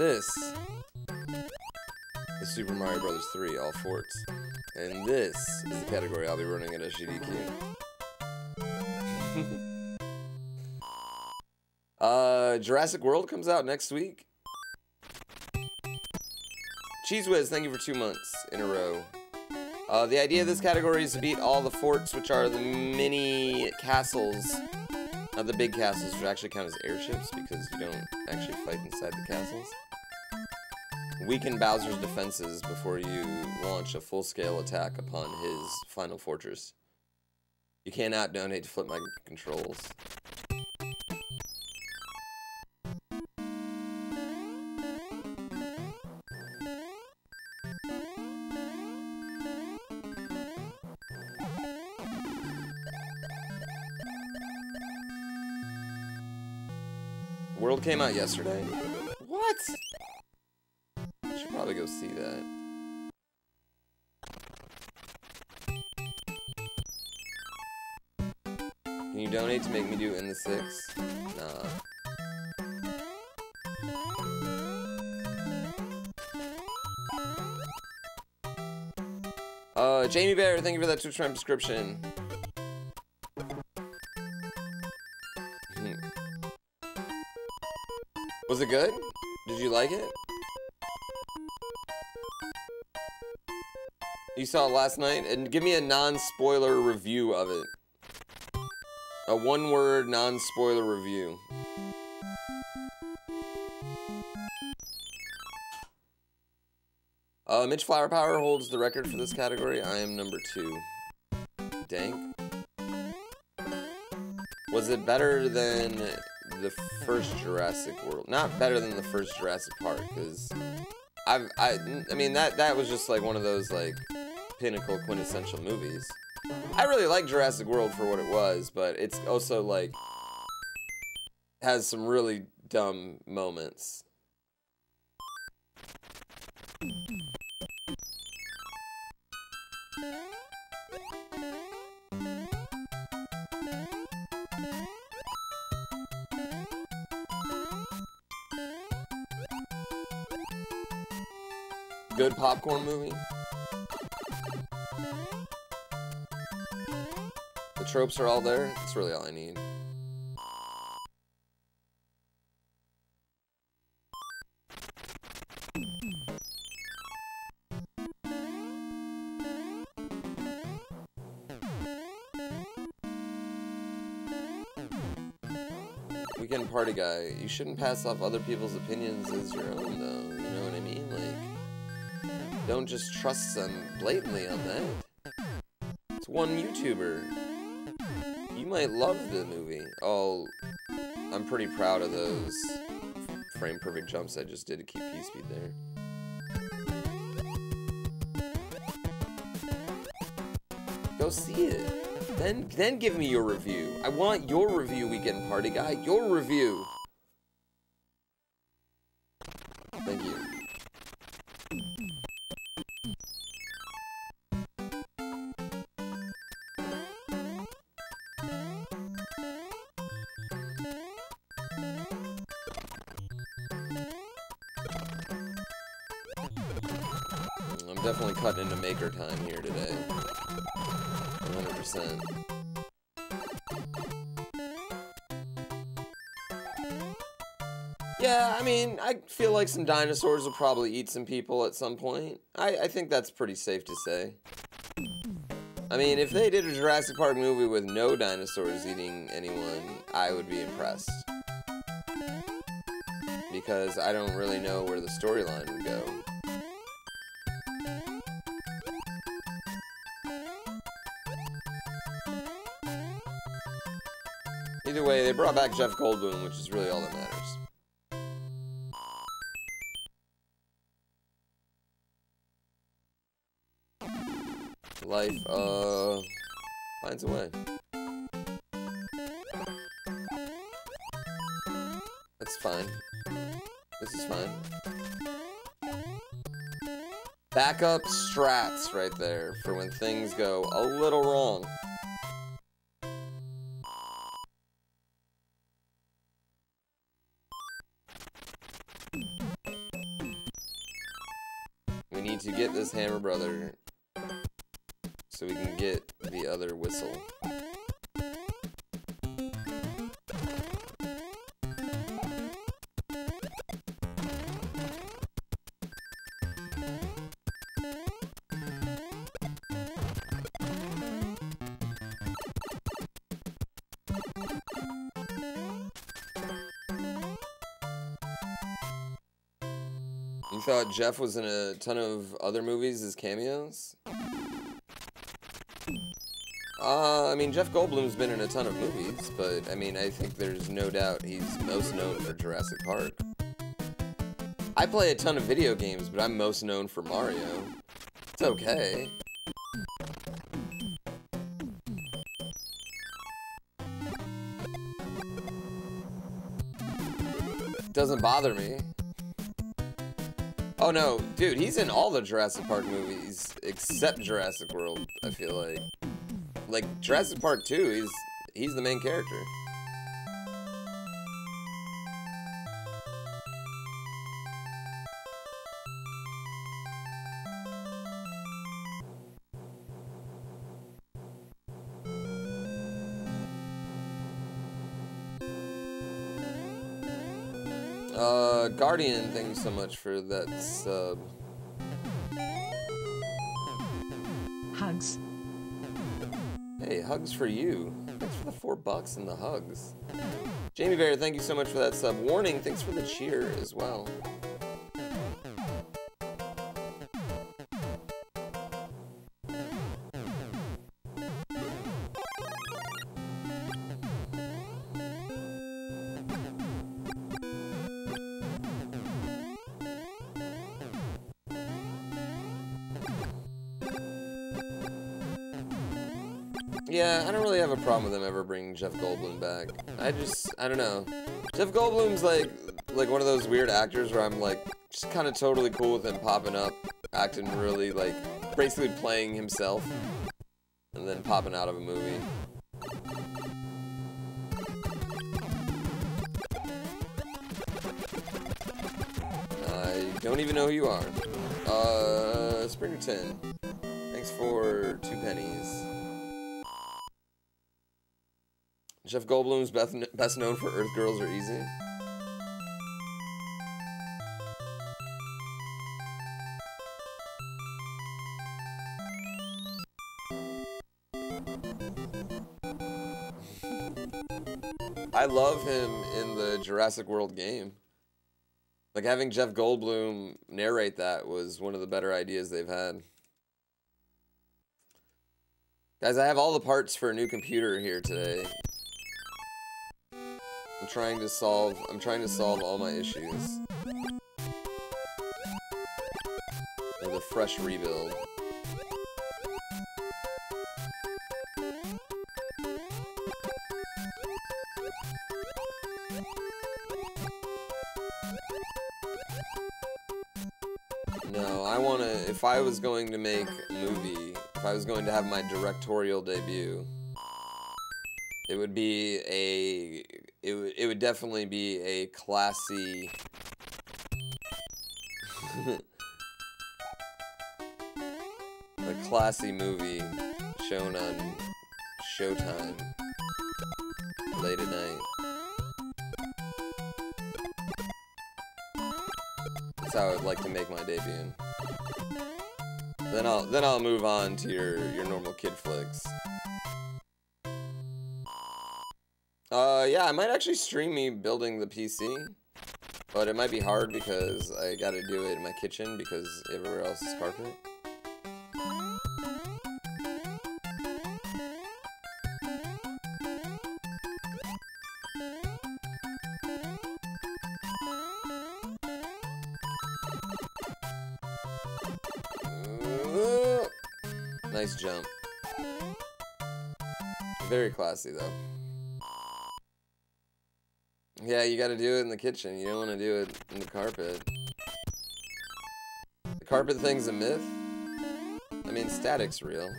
this is Super Mario Bros. 3, all forts. And this is the category I'll be running at SGDQ. Jurassic World comes out next week. Cheese Whiz, thank you for 2 months in a row. The idea of this category is to beat all the forts, which are the mini castles. Not the big castles, which actually count as airships, because you don't actually fight inside the castles. Weaken Bowser's defenses before you launch a full-scale attack upon his final fortress. You cannot donate to flip my controls. World came out yesterday? What? I should probably go see that. Can you donate to make me do In the Six? Nah. Jamie Bear, thank you for that Twitch Prime subscription. Was it good? Did you like it? You saw it last night? And give me a non-spoiler review of it. A one-word non-spoiler review. Mitch Flower Power holds the record for this category. I am number 2. Dank. Was it better than the first Jurassic World? Not better than the first Jurassic Park, because I mean that was just like one of those like pinnacle quintessential movies. I really like Jurassic World for what it was, but it's also like has some really dumb moments. Good popcorn movie. The tropes are all there. That's really all I need. Weekend party guy. You shouldn't pass off other people's opinions as your own, though. You know what I mean? Like, don't just trust them blatantly on that. It's one YouTuber. You might love the movie. Oh, I'm pretty proud of those frame perfect jumps I just did to keep P-speed there. Go see it. Then give me your review. I want your review, Weekend Party Guy. Your review. Thank you. I'm definitely cutting into maker time here today. 100%. Yeah, I mean, I feel like some dinosaurs will probably eat some people at some point. I think that's pretty safe to say. I mean, if they did a Jurassic Park movie with no dinosaurs eating anyone, I would be impressed. Because I don't really know where the storyline would go. Either way, they brought back Jeff Goldblum, which is really all that matters. Life, finds a way. That's fine. This is fine. Backup strats right there for when things go a little wrong. We need to get this hammer brother so we can get the other whistle. You thought Jeff was in a ton of other movies as cameos? I mean, Jeff Goldblum's been in a ton of movies, but, I mean, I think there's no doubt he's most known for Jurassic Park. I play a ton of video games, but I'm most known for Mario. It's okay. Doesn't bother me. Oh no, dude, he's in all the Jurassic Park movies except Jurassic World, I feel like. Like, Jurassic Park 2, he's the main character. Guardian, thank you so much for that sub. Hugs. Hey, hugs for you. Thanks for the $4 and the hugs. Jamie Bear, thank you so much for that sub. Warning, thanks for the cheer as well. Yeah, I don't really have a problem with them ever bringing Jeff Goldblum back. I don't know. Jeff Goldblum's like one of those weird actors where I'm like, just kind of totally cool with him popping up, acting really like, basically playing himself, and then popping out of a movie. I don't even know who you are. Springerton. Thanks for 2 pennies. Jeff Goldblum's best known for Earth Girls Are Easy. I love him in the Jurassic World game. Like, having Jeff Goldblum narrate that was one of the better ideas they've had. Guys, I have all the parts for a new computer here today. I'm trying to solve all my issues with a fresh rebuild. No, I wanna, if I was going to make a movie, if I was going to have my directorial debut, it would be it would definitely be a classy a classy movie shown on Showtime late at night. That's how I'd like to make my debut. Then I'll move on to your normal kid flicks. Yeah, I might actually stream me building the PC, but it might be hard because I gotta do it in my kitchen because everywhere else is carpet. Nice jump. Very classy though. Yeah, you gotta do it in the kitchen. You don't want to do it in the carpet. The carpet thing's a myth? I mean, static's real.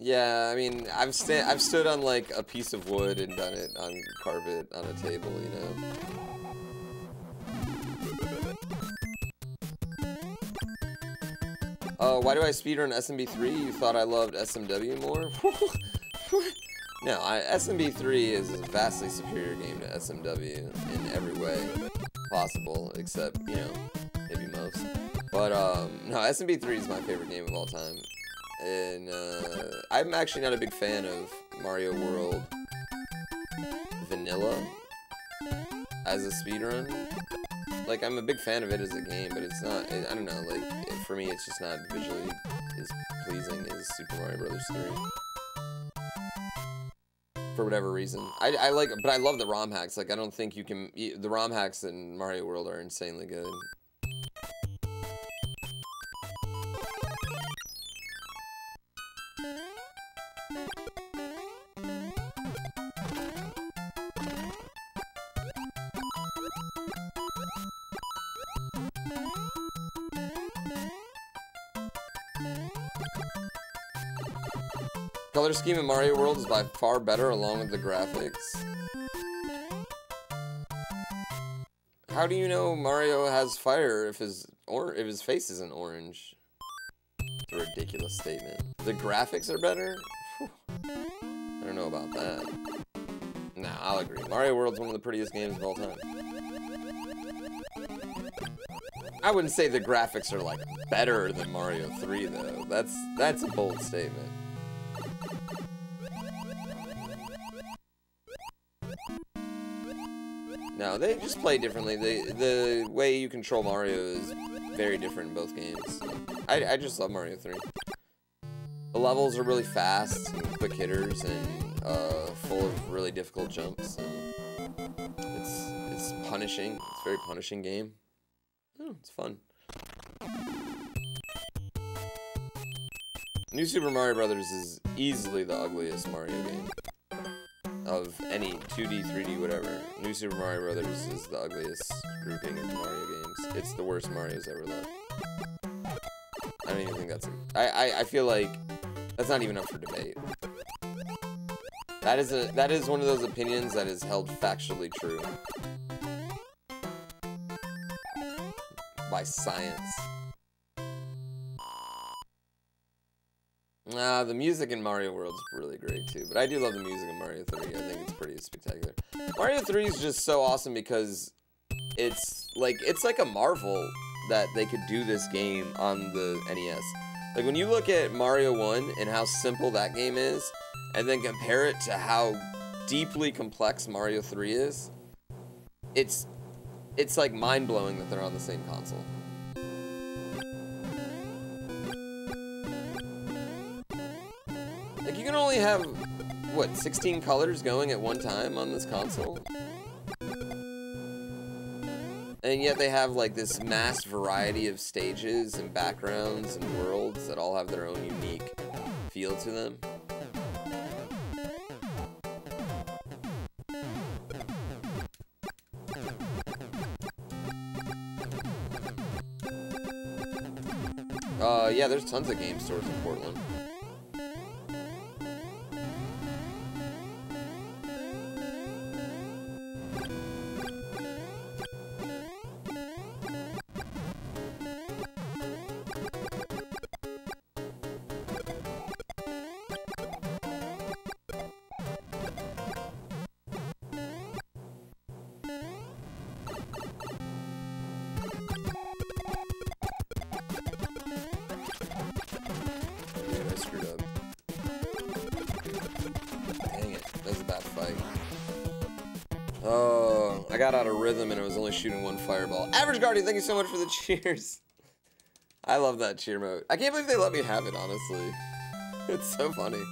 Yeah, I mean, I've stood on like a piece of wood and done it on carpet on a table, you know. Why do I speedrun SMB3? You thought I loved SMW more? No, SMB3 is a vastly superior game to SMW in every way possible, except, you know, maybe most. But, no, SMB3 is my favorite game of all time. And, I'm actually not a big fan of Mario World Vanilla as a speedrun. Like, I'm a big fan of it as a game, but it's not, I don't know, like, for me, it's just not visually as pleasing as Super Mario Bros. 3. For whatever reason. I like, but I love the ROM hacks. Like, I don't think you can, the ROM hacks in Mario World are insanely good. Color scheme in Mario World is by far better along with the graphics. How do you know Mario has fire if his face isn't orange? It's a ridiculous statement. The graphics are better? Whew. I don't know about that. Nah, I'll agree. Mario World's one of the prettiest games of all time. I wouldn't say the graphics are like better than Mario 3 though. That's a bold statement. No, they just play differently. The way you control Mario is very different in both games. So I just love Mario 3. The levels are really fast and quick hitters and full of really difficult jumps. And it's punishing. It's a very punishing game. Oh, it's fun. New Super Mario Bros. Is easily the ugliest Mario game. Of any 2D, 3D, whatever. New Super Mario Bros. Is the ugliest grouping of Mario games. It's the worst Mario's ever lived. I don't even think that's... I feel like that's not even up for debate. That is one of those opinions that is held factually true. By science. The music in Mario World is really great too, but I do love the music in Mario 3. I think it's pretty spectacular. Mario 3 is just so awesome because it's like a marvel that they could do this game on the NES. Like when you look at Mario 1 and how simple that game is, and then compare it to how deeply complex Mario 3 is, it's like mind-blowing that they're on the same console. Like, you can only have, what, 16 colors going at one time on this console? And yet they have, like, this mass variety of stages and backgrounds and worlds that all have their own unique feel to them. Yeah, there's tons of game stores in Portland. I got out of rhythm and I was only shooting one fireball. Average Guardian, thank you so much for the cheers. I love that cheer mode. I can't believe they let me have it, honestly. It's so funny.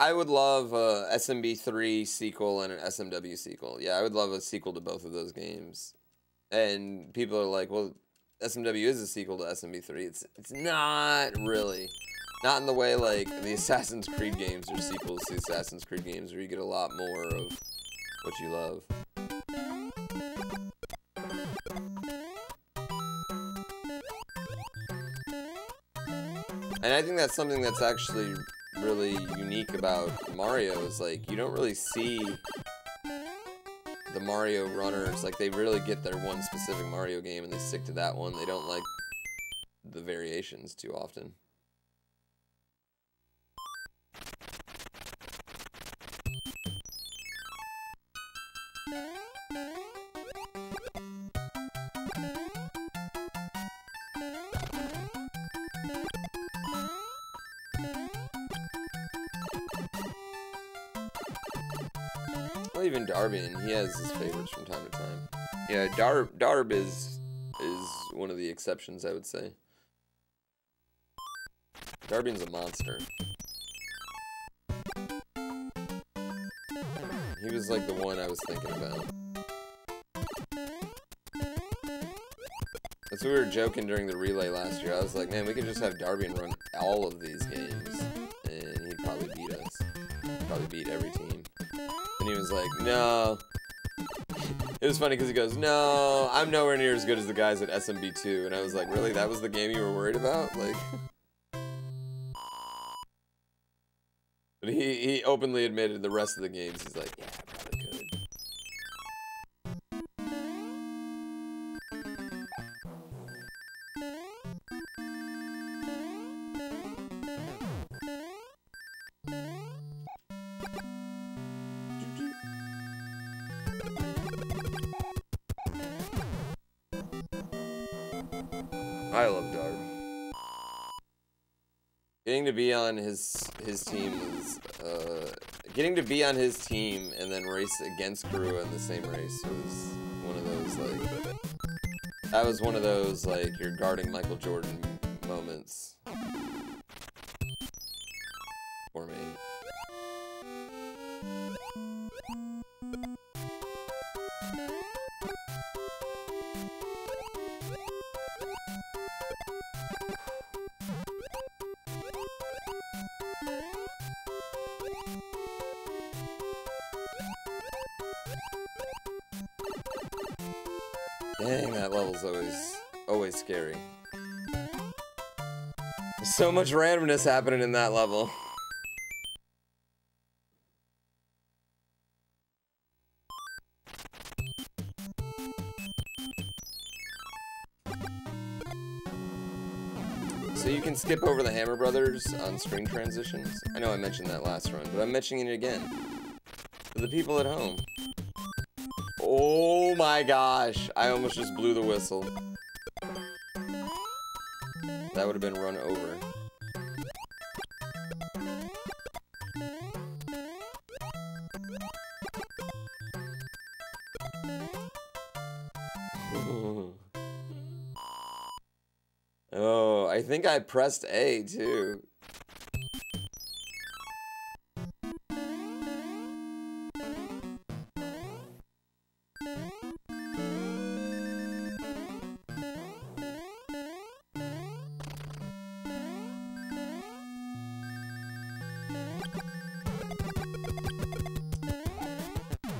I would love a SMB3 sequel and an SMW sequel. Yeah, I would love a sequel to both of those games. And people are like, well, SMW is a sequel to SMB3. It's not really. Not in the way like the Assassin's Creed games or sequels to Assassin's Creed games where you get a lot more of what you love. And I think that's something that's actually really unique about Mario is like you don't really see the Mario runners, like they really get their one specific Mario game and they stick to that one. They don't like the variations too often. Well, even Darbian, he has his favorites from time to time. Yeah, Darb is one of the exceptions, I would say. Darbian's a monster. He was like the one I was thinking about. That's what we were joking during the relay last year. I was like, man, we could just have Darbian run all of these games, and he'd probably beat us. He'd probably beat every team. And he was like, no. It was funny because he goes, no, I'm nowhere near as good as the guys at SMB2. And I was like, really? That was the game you were worried about? Like, but he openly admitted the rest of the games. He's like, yeah, I probably could. I love Darb. Getting to be on his team is getting to be on his team and then race against Karua in the same race was one of those like that was one of those like you're guarding Michael Jordan moments for me. Dang, that level's always scary. There's so much randomness happening in that level. So you can skip over the Hammer Brothers on screen transitions. I know I mentioned that last run, but I'm mentioning it again. For the people at home. Oh my gosh, I almost just blew the whistle. That would have been run over. Oh, I think I pressed A too.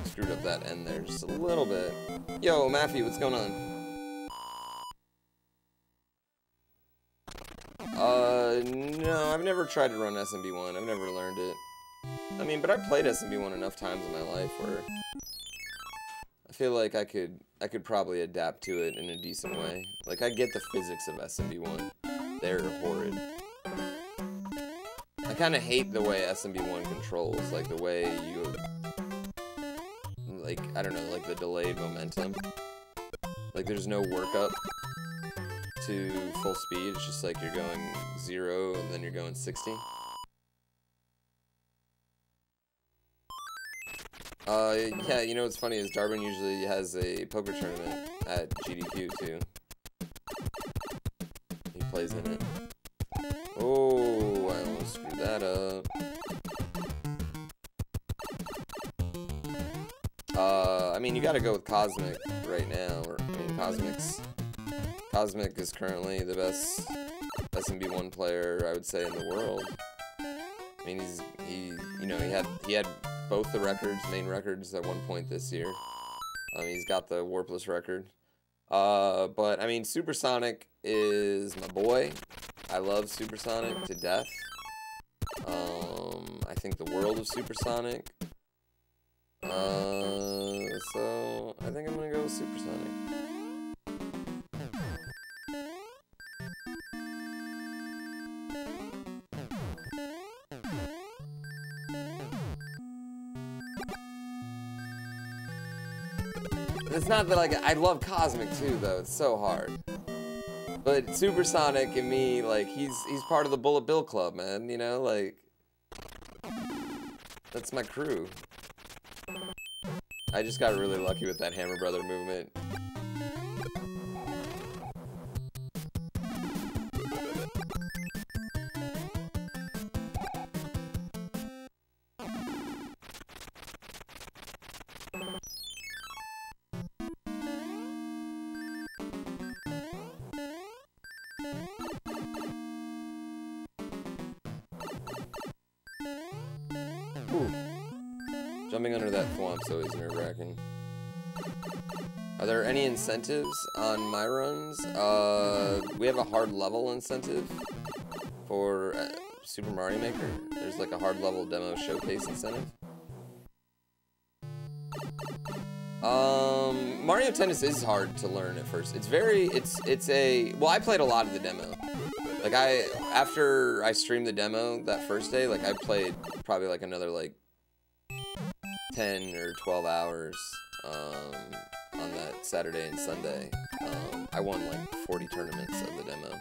Screwed up that end there just a little bit. Yo, Maffey, what's going on? No, I've never tried to run SMB1. I've never learned it. I mean, but I played SMB1 enough times in my life where I feel like I could probably adapt to it in a decent way. Like, I get the physics of SMB1. They're horrid. I kind of hate the way SMB1 controls, like the way you, like, I don't know, like the delayed momentum. Like, there's no workup to full speed. It's just like you're going 0 and then you're going 60. Yeah, you know what's funny is Darwin usually has a poker tournament at GDQ too. He plays in it. Oh, I almost screwed that up. I mean, you gotta go with Cosmic right now. Or, I mean, Cosmic is currently the best SMB1 player, I would say, in the world. I mean, he had both the main records at one point this year. He's got the warpless record. But I mean, Supersonic is my boy. I love Supersonic to death. I think the world of Supersonic. So I think I'm gonna go with Supersonic. It's not that, like, I love Cosmic too, though. It's so hard. But Supersonic and me, like, he's part of the Bullet Bill Club, man. You know, like, that's my crew. I just got really lucky with that Hammer Brother movement. Jumping under that swamp's always nerve-wracking. Are there any incentives on my runs? We have a hard level incentive for Super Mario Maker. There's like a hard level demo showcase incentive. Mario Tennis is hard to learn at first. Well, I played a lot of the demo. Like, after I streamed the demo that first day, like, I played probably like another like 10 or 12 hours on that Saturday and Sunday. I won like 40 tournaments of the demo.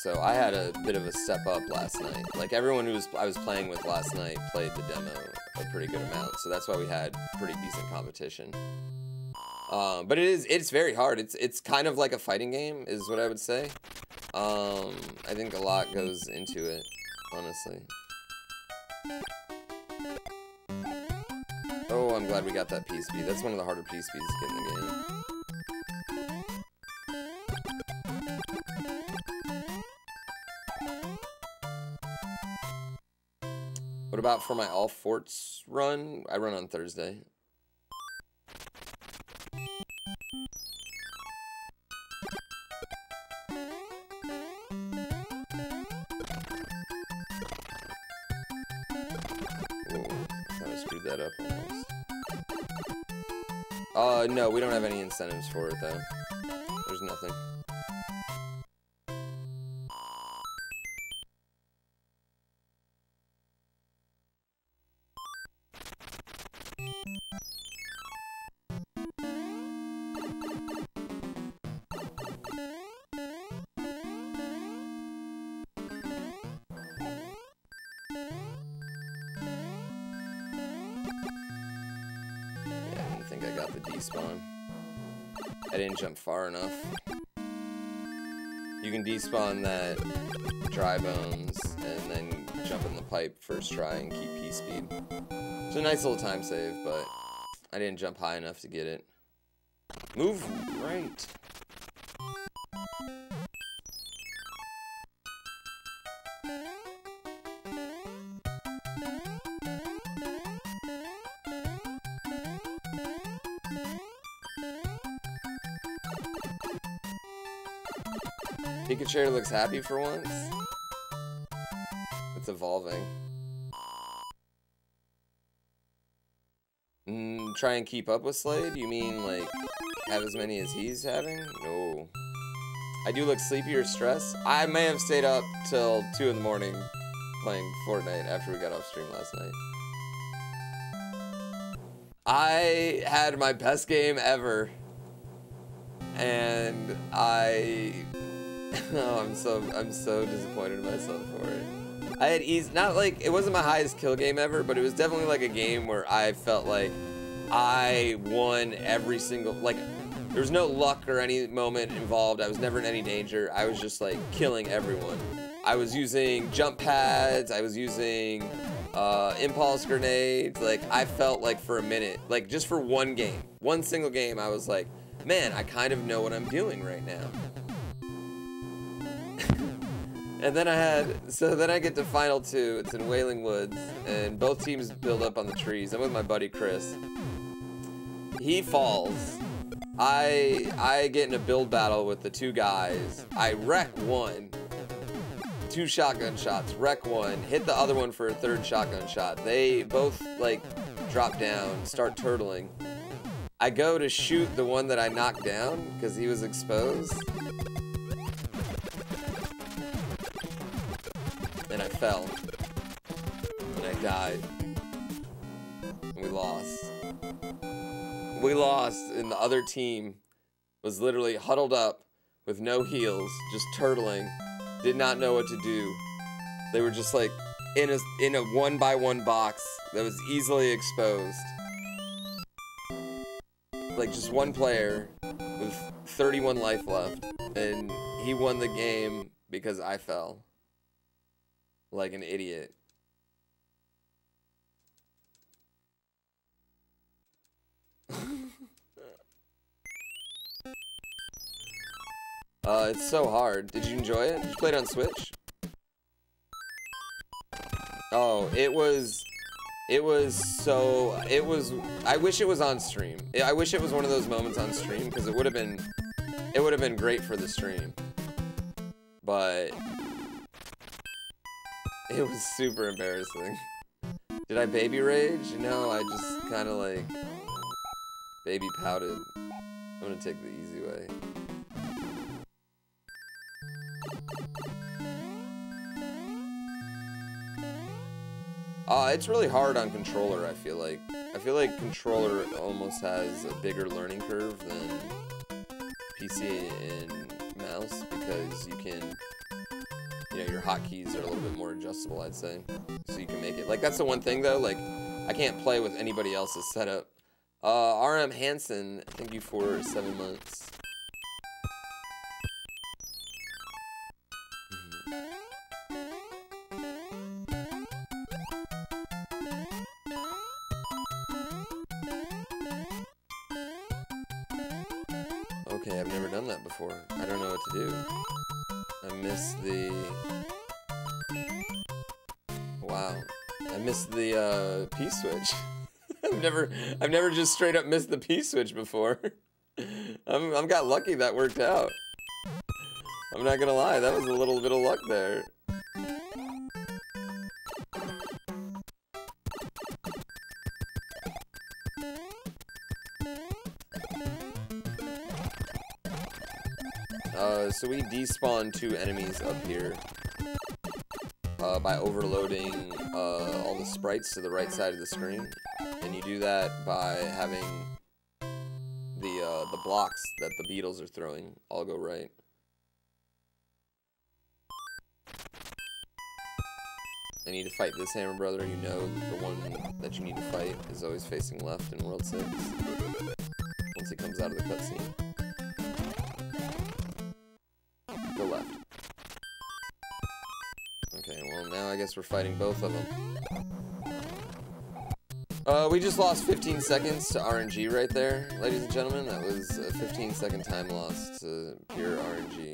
So I had a bit of a step up last night. Like, everyone I was playing with last night played the demo a pretty good amount, so that's why we had pretty decent competition. But it's very hard. It's kind of like a fighting game, is what I would say. I think a lot goes into it, honestly. Oh, I'm glad we got that P-Speed. That's one of the harder P-Speeds to get in the game. What about for my all forts run? I run on Thursday. That up almost. No, we don't have any incentives for it though. There's nothing. I got the despawn. I didn't jump far enough. You can despawn that dry bones and then jump in the pipe first try and keep P-Speed. It's a nice little time save, but I didn't jump high enough to get it. Move right. Pikachu looks happy for once. It's evolving. Try and keep up with Slade? You mean, like, have as many as he's having? No. I do look sleepy or stressed. I may have stayed up till 2 in the morning playing Fortnite after we got off stream last night. I had my best game ever. And oh, I'm so disappointed in myself for it. I had not like, it wasn't my highest kill game ever, but it was definitely like a game where I felt like I won every single, like, there was no luck or any moment involved. I was never in any danger. I was just like killing everyone. I was using jump pads. I was using impulse grenades. Like, I felt like for a minute, like just for one single game, I was like, man, I kind of know what I'm doing right now. And then I get to final 2. It's in Wailing Woods, and both teams build up on the trees. I'm with my buddy Chris. He falls. I get in a build battle with the 2 guys. I wreck one. 2 shotgun shots, wreck one, hit the other one for a 3rd shotgun shot. They both, like, drop down, start turtling. I go to shoot the one that I knocked down, because he was exposed. And I fell. And I died. And we lost. We lost, and the other team was literally huddled up with no heals, just turtling. Did not know what to do. They were just like in a 1-by-1 box that was easily exposed. Like just one player with 31 life left, and he won the game because I fell like an idiot. It's so hard. Did you enjoy it? Did you play it on Switch? Oh, it was, I wish it was on stream. I wish it was one of those moments on stream, because it would have been great for the stream. But it was super embarrassing. Did I baby rage? No, I just kind of like baby pouted. I'm gonna take the easy way. It's really hard on controller, I feel like. I feel like controller almost has a bigger learning curve than PC and mouse, because you can, you know, your hotkeys are a little bit more adjustable, I'd say. So you can make it, like, that's the one thing though, like, I can't play with anybody else's setup. RM Hansen, thank you for 7 months. Okay, I've never done that before. I don't know what to do. I missed the... Wow. I missed the, P-switch. I've never just straight up missed the P-switch before. I've got lucky that worked out. I'm not gonna lie, that was a little bit of luck there. So we despawn 2 enemies up here by overloading all the sprites to the right side of the screen, and you do that by having the blocks that the beetles are throwing all go right. I need to fight this hammer brother. You know the one that you need to fight is always facing left in World 6 once he comes out of the cutscene. Go left. Okay, well now I guess we're fighting both of them. We just lost 15 seconds to RNG right there, ladies and gentlemen. That was a 15-second time loss to pure RNG.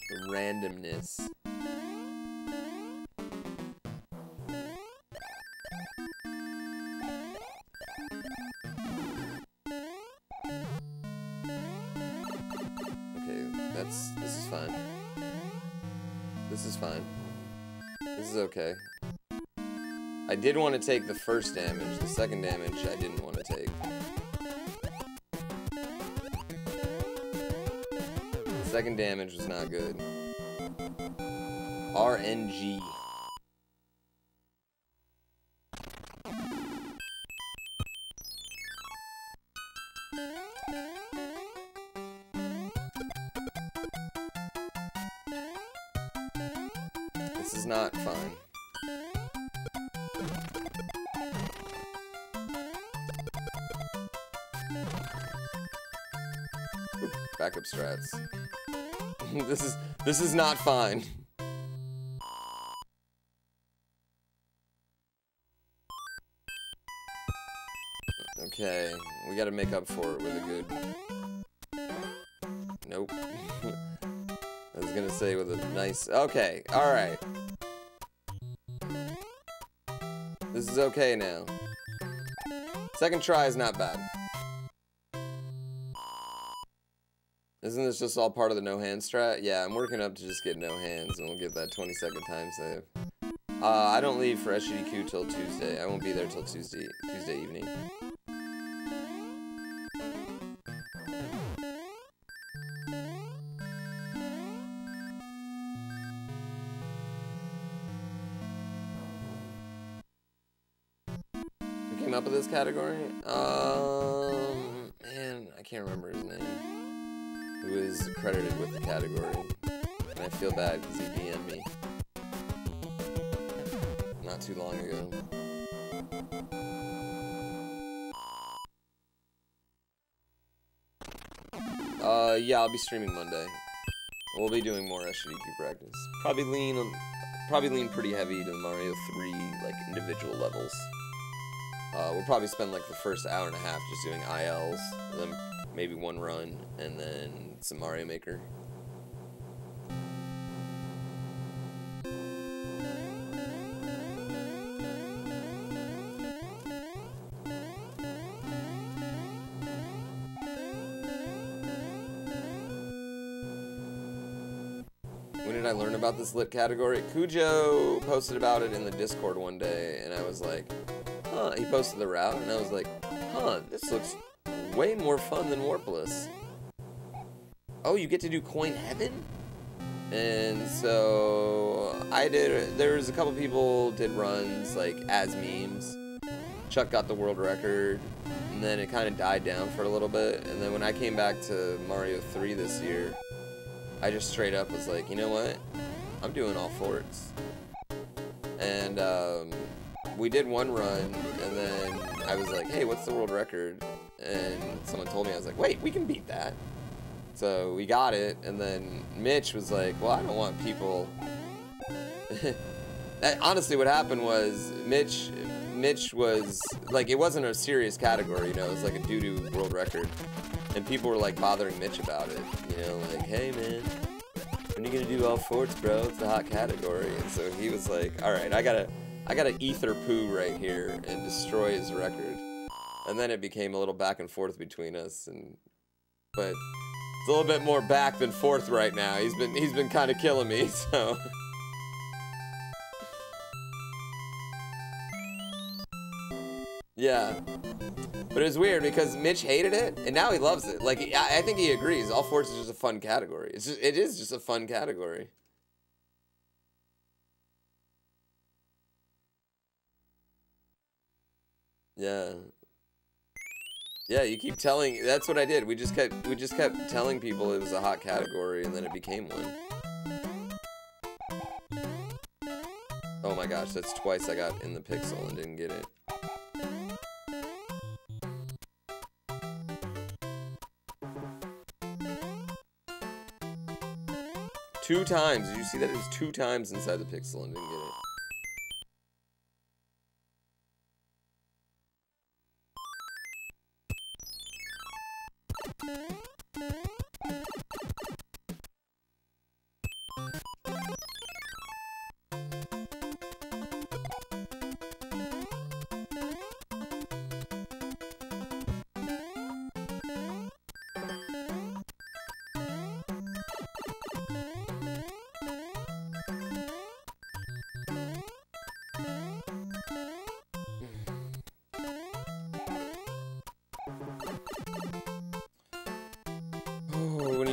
The randomness. This is fine. This is fine. This is okay. I did want to take the first damage. The second damage I didn't want to take. The second damage was not good. RNG. This is not fine. Oop, backup strats. This is not fine. Okay, we gotta make up for it with a good... Nope. That was gonna say with a nice... Okay, alright. This is okay now. Second try is not bad. Isn't this just all part of the no hand strat? Yeah, I'm working up to just get no hands, and we'll get that 20-second time save. I don't leave for SGDQ till Tuesday. I won't be there till Tuesday evening. Who came up with this category? Man, I can't remember his name. Who is credited with the category? And I feel bad because he DM'd me not too long ago. Yeah, I'll be streaming Monday. We'll be doing more SGDQ practice. Probably lean pretty heavy to Mario 3 like individual levels. We'll probably spend like the first hour and a half just doing ILs, and then maybe one run, and then some Mario Maker. When did I learn about this lit category? Cujo posted about it in the Discord one day, and I was like, huh, he posted the route, and I was like, huh, this looks way more fun than Warpless. Oh, you get to do Coin Heaven? And so I did, there was a couple people did runs like as memes. Chuck got the world record, and then it kind of died down for a little bit, and then when I came back to Mario 3 this year, I just straight up was like, you know what? I'm doing all forts. And we did one run, and then I was like, hey, what's the world record? And someone told me, I was like, wait, we can beat that. So we got it, and then Mitch was like, well, I don't want people... Honestly, what happened was, Mitch was, like, it wasn't a serious category, you know, it was like a doo-doo world record. And people were like bothering Mitch about it, you know, like, hey man, when are you gonna do all forts, bro? It's a hot category. And so he was like, all right, I gotta ether poo right here and destroy his record. And then it became a little back and forth between us, but it's a little bit more back than forth right now. He's been kind of killing me, so. Yeah. But it was weird because Mitch hated it, and now he loves it. Like, I think he agrees. All forts is just a fun category. It is just a fun category. Yeah. Yeah, you keep telling. That's what I did. We just kept telling people it was a hot category, and then it became one. Oh my gosh, that's twice I got in the pixel and didn't get it. Two times. Did you see that? It was 2 times inside the pixel and didn't get it.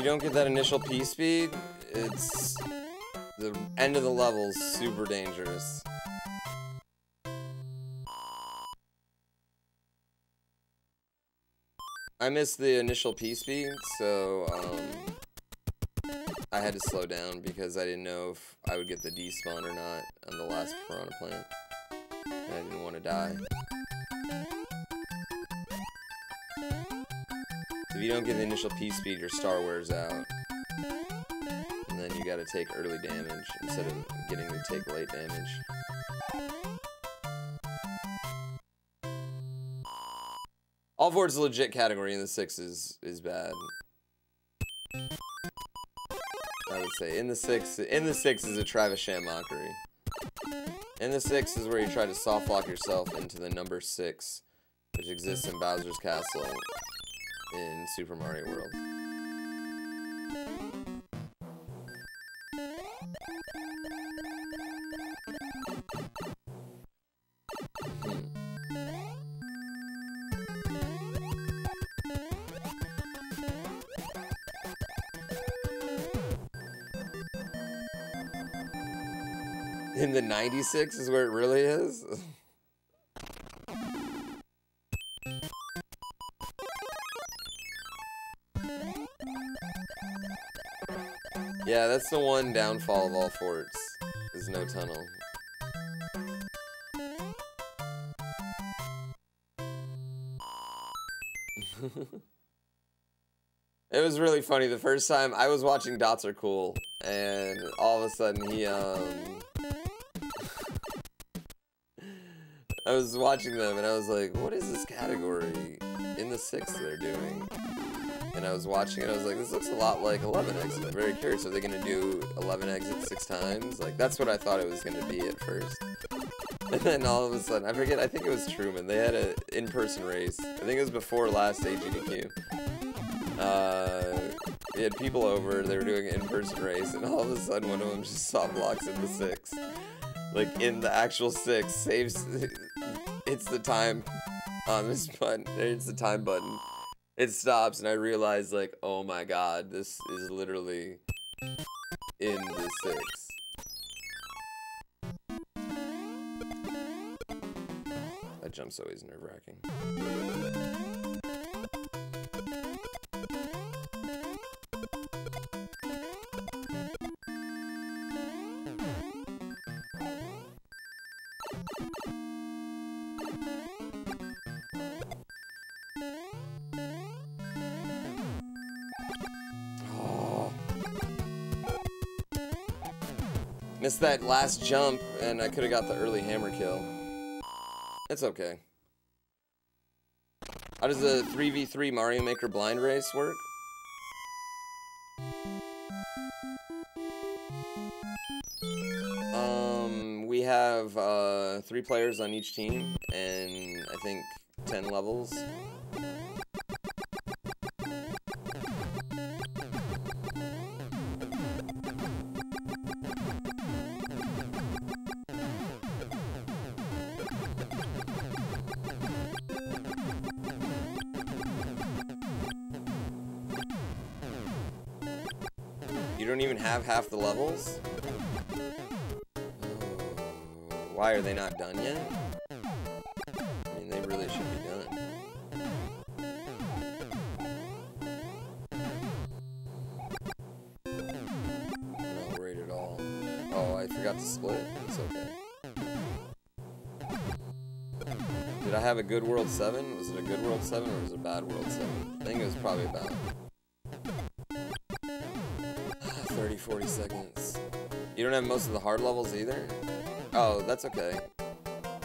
Don't get that initial P speed, it's the end of the level's super dangerous. I missed the initial P speed, so I had to slow down because I didn't know if I would get the despawn or not on the last piranha plant. And I didn't want to die. If you don't get the initial P speed, your star wears out. And then you gotta take early damage instead of getting to take late damage. All forts is a legit category, and the 6 is bad. I would say in the six is a Travis Sham mockery. In the 6 is where you try to soft lock yourself into the number 6, which exists in Bowser's Castle in Super Mario World. In the 96 is where it really is? Yeah, that's the one downfall of all forts, is no tunnel. It was really funny. The first time I was watching Dots Are Cool, and all of a sudden he, I was watching them and I was like, what is this category in the 6 they're doing? And I was watching it, I was like, this looks a lot like 11 exit. I'm very curious, are they gonna do 11 exits 6 times? Like, that's what I thought it was gonna be at first. And then all of a sudden, I forget, I think it was Truman, they had an in-person race. I think it was before last AGDQ. They had people over, they were doing an in-person race, and all of a sudden one of them just soft blocks in the 6. Like, in the actual 6, saves, hits the time on this button, it's the time button. It stops, and I realized, like, oh my god, this is literally in the 6. That jump's always nerve-wracking. Missed that last jump, and I could have got the early hammer kill. It's okay. How does the 3v3 Mario Maker blind race work? We have 3 players on each team, and I think 10 levels. You don't even have half the levels? Why are they not done yet? I mean, they really should be done. I'm not worried at all. Oh, I forgot to split? It's okay. Did I have a good World 7? Was it a good World 7 or was it a bad World 7? I think it was probably about 30-40 seconds. You don't have most of the hard levels either? Oh, that's okay.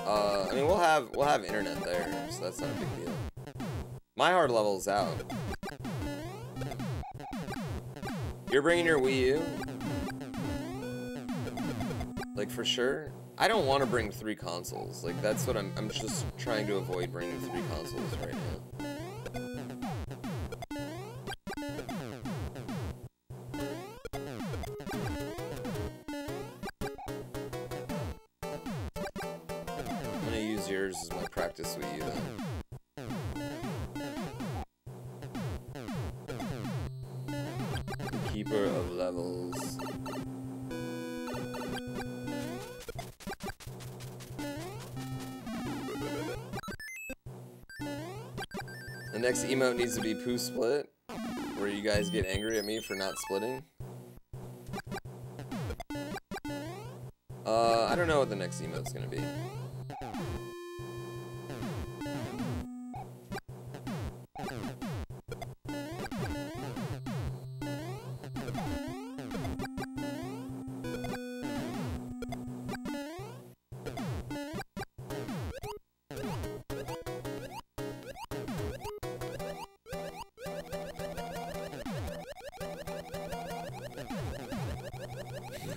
I mean, we'll have internet there, so that's not a big deal. My hard level's out. You're bringing your Wii U? Like, for sure? I don't want to bring 3 consoles. Like, that's what I'm just trying to avoid bringing 3 consoles right now. Yours is my practice with you then. The keeper of levels. The next emote needs to be Poo Split, where you guys get angry at me for not splitting. I don't know what the next emote's gonna be.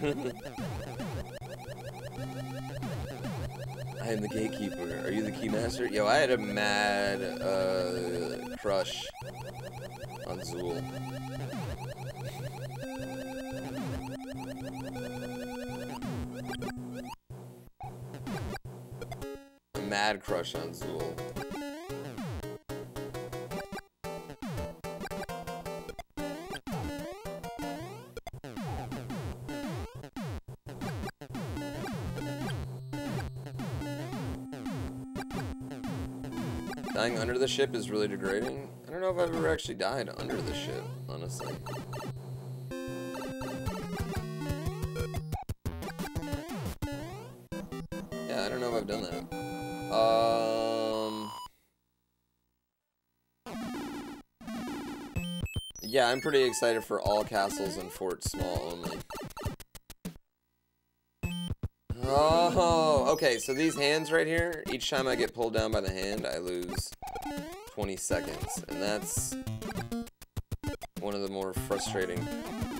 I am the gatekeeper. Are you the keymaster? Yo, I had a mad crush on Zool. A mad crush on Zool. Dying under the ship is really degrading. I don't know if I've ever actually died under the ship, honestly. Yeah, I don't know if I've done that. Yeah, I'm pretty excited for all castles and forts small only. Oh, okay, so these hands right here, each time I get pulled down by the hand, I lose 20 seconds. And that's one of the more frustrating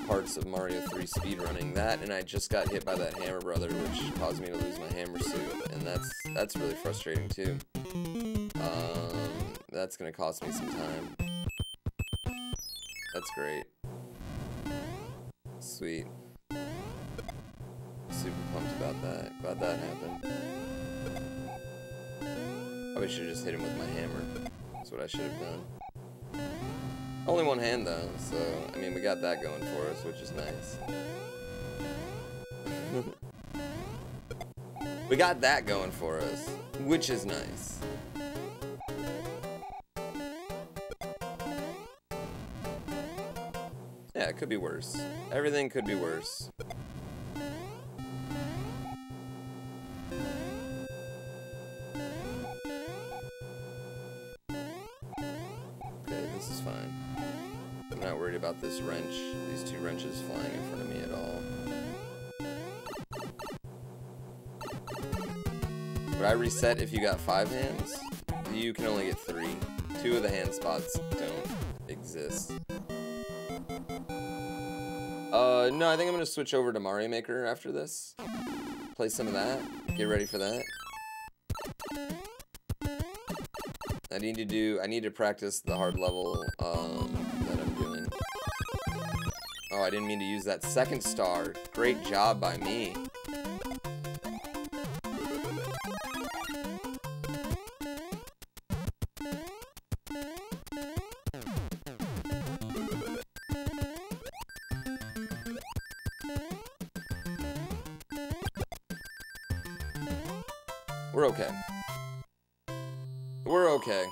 parts of Mario 3 speedrunning. That, and I just got hit by that hammer brother, which caused me to lose my hammer suit. And that's really frustrating too. That's gonna cost me some time. That's great. Sweet. Super pumped about that. Glad that happened. Probably should have just hit him with my hammer. That's what I should have done. Only one hand though, so I mean we got that going for us, which is nice. We got that going for us, which is nice. Yeah, it could be worse. Everything could be worse. Okay, this is fine. I'm not worried about this wrench, these two wrenches flying in front of me at all. Would I reset if you got 5 hands? You can only get 3. 2 of the hand spots don't exist. No, I think I'm gonna switch over to Mario Maker after this. Play some of that. Get ready for that. I need to practice the hard level that I'm doing. Oh, I didn't mean to use that second star. Great job by me. We're okay. We're okay.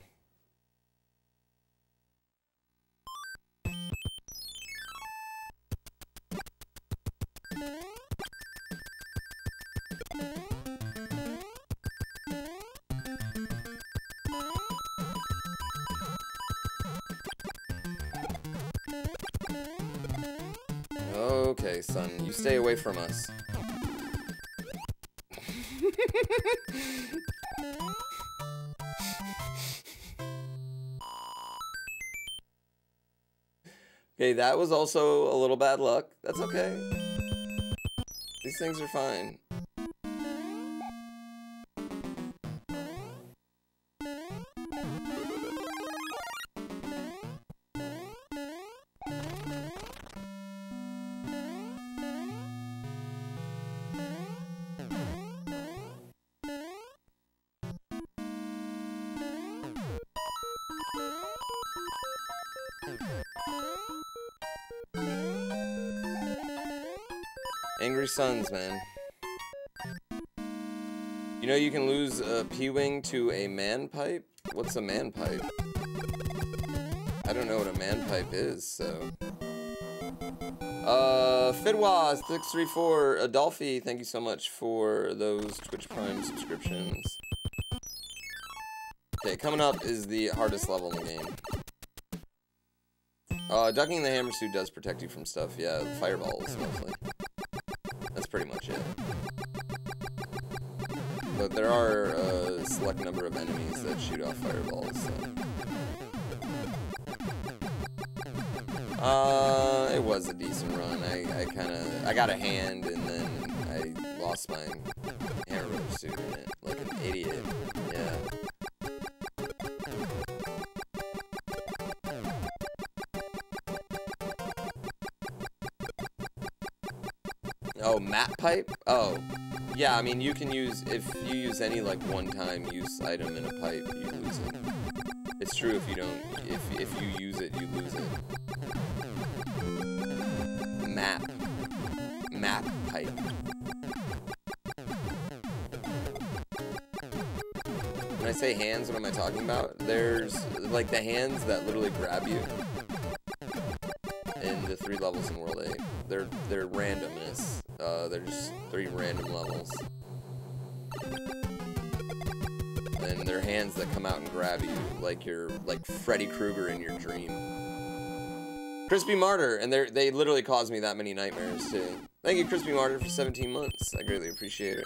Okay, son, you stay away from us. Okay, that was also a little bad luck. That's okay. These things are fine. Angry Sons, man. You know you can lose a P-Wing to a man pipe? What's a man pipe? I don't know what a man pipe is, so... Fidwa634, Adolphi, thank you so much for those Twitch Prime subscriptions. Okay, coming up is the hardest level in the game. Ducking the hammer suit does protect you from stuff, yeah, fireballs, mostly. That's pretty much it. But there are a select number of enemies that shoot off fireballs, so... it it was a decent run. I got a hand and then I lost my hammer rubber suit in it like an idiot. Yeah. Oh, map pipe? Oh. Yeah, I mean, you can use, if you use any, like, one-time use item in a pipe, you lose it. It's true if you don't, if you use it, you lose it. Map pipe. When I say hands, what am I talking about? There's, like, the hands that literally grab you in the 3 levels in World 8. They're randomness. They're just 3 random levels. And they're hands that come out and grab you like you're like Freddy Krueger in your dream. Crispy Martyr, and they literally cause me that many nightmares too. Thank you, Crispy Martyr, for 17 months. I greatly appreciate it.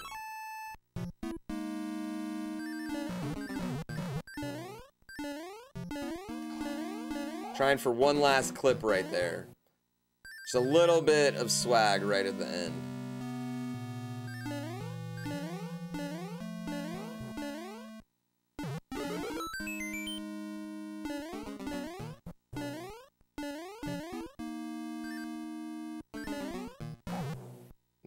Trying for one last clip right there. Just a little bit of swag right at the end.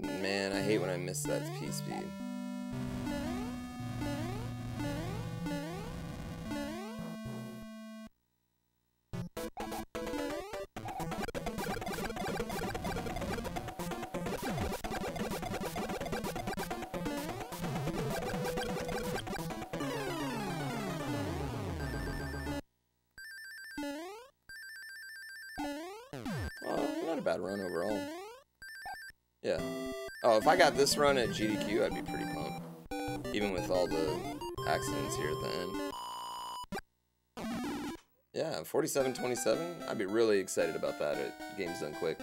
Man, I hate when I miss that P-speed. Not a bad run overall. Yeah. Oh, if I got this run at GDQ, I'd be pretty pumped. Even with all the accidents here at the end. Yeah, 47-27. I'd be really excited about that at Games Done Quick.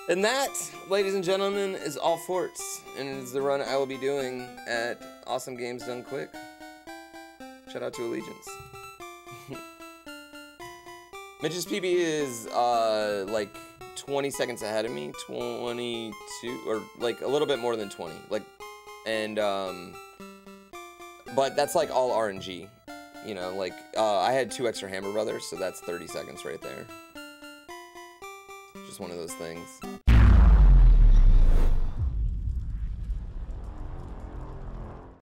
And that, ladies and gentlemen, is all Forts. And it is the run I will be doing at Awesome Games Done Quick. Shout out to Allegiance. Mitch's PB is, like, 20 seconds ahead of me, 22, or like a little bit more than 20, like, and but that's like all RNG, you know, like, I had 2 extra Hammer Brothers, so that's 30 seconds right there. Just one of those things.